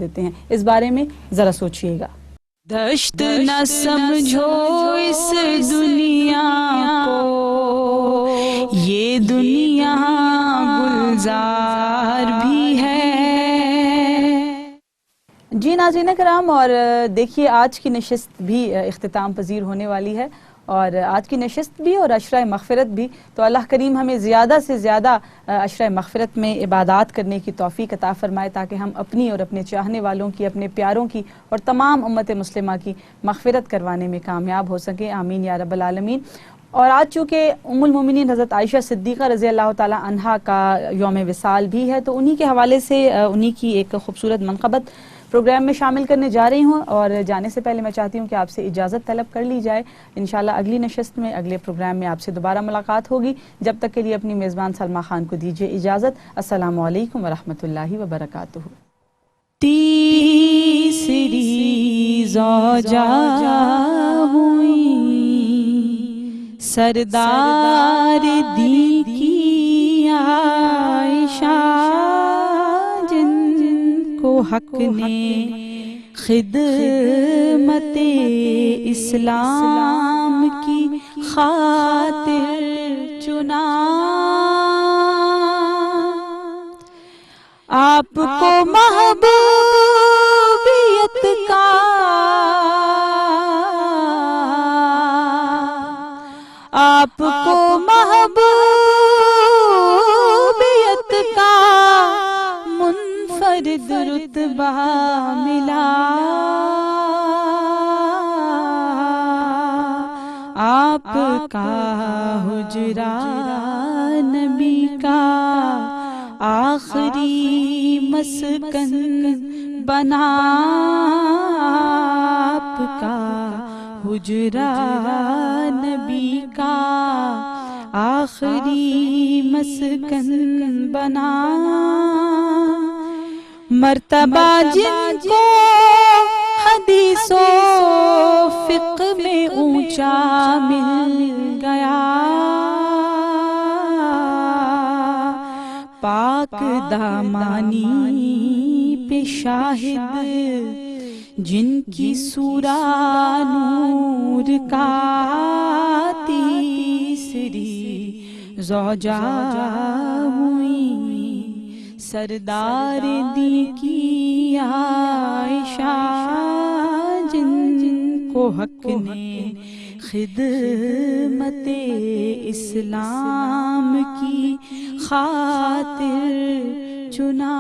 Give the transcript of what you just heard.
دیتے ہیں. اس بارے میں ذرا سوچئے گا. دشت نہ سمجھو اس دنیا کو، یہ دنیا گلزار بھی ہے. جی ناظرین کرام، اور دیکھیے آج کی نشست بھی اختتام پذیر ہونے والی ہے، اور آج کی نشست بھی اور عشرہ مغفرت بھی. تو اللہ کریم ہمیں زیادہ سے زیادہ عشرہ مغفرت میں عبادات کرنے کی توفیق عطا فرمائے، تاکہ ہم اپنی اور اپنے چاہنے والوں کی، اپنے پیاروں کی اور تمام امت مسلمہ کی مغفرت کروانے میں کامیاب ہو سکیں. آمین یا رب العالمین. اور آج چونکہ ام المومنین حضرت عائشہ صدیقہ رضی اللہ تعالی عنہا کا یوم وصال بھی ہے، تو انہی کے حوالے سے انہی کی ایک خوبصورت منقبت پروگرام میں شامل کرنے جا رہی ہوں. اور جانے سے پہلے میں چاہتی ہوں کہ آپ سے اجازت طلب کر لی جائے. انشاءاللہ اگلی نشست میں، اگلے پروگرام میں آپ سے دوبارہ ملاقات ہوگی. جب تک کے لیے اپنی میزبان سلمیٰ خان کو دیجیے اجازت. السلام علیکم ورحمۃ اللہ وبرکاتہ. تیسری زوجہ ہوئی سردار دی کی عائشہ، جن کو حق نے خدمت اسلام کی خاطر چنا. آپ کو محبوبیت کا آپ کو محبوبیت کا منفرد رتبہ ملا. آپ کا حجرہ نبی کا آخری مسکن بنا. آپ کا حجرہ نبی کا آخری مسکن بنا. مرتبہ جن کو حدیث و فقہ میں اونچا مل گیا، پاک دامانی پہ شاہد جن کی سورہ نور کا. تیسری زوجہ ہوئی سردار دی کی عائشہ، جن کو حق نے خدمت اسلام کی خاطر چنا.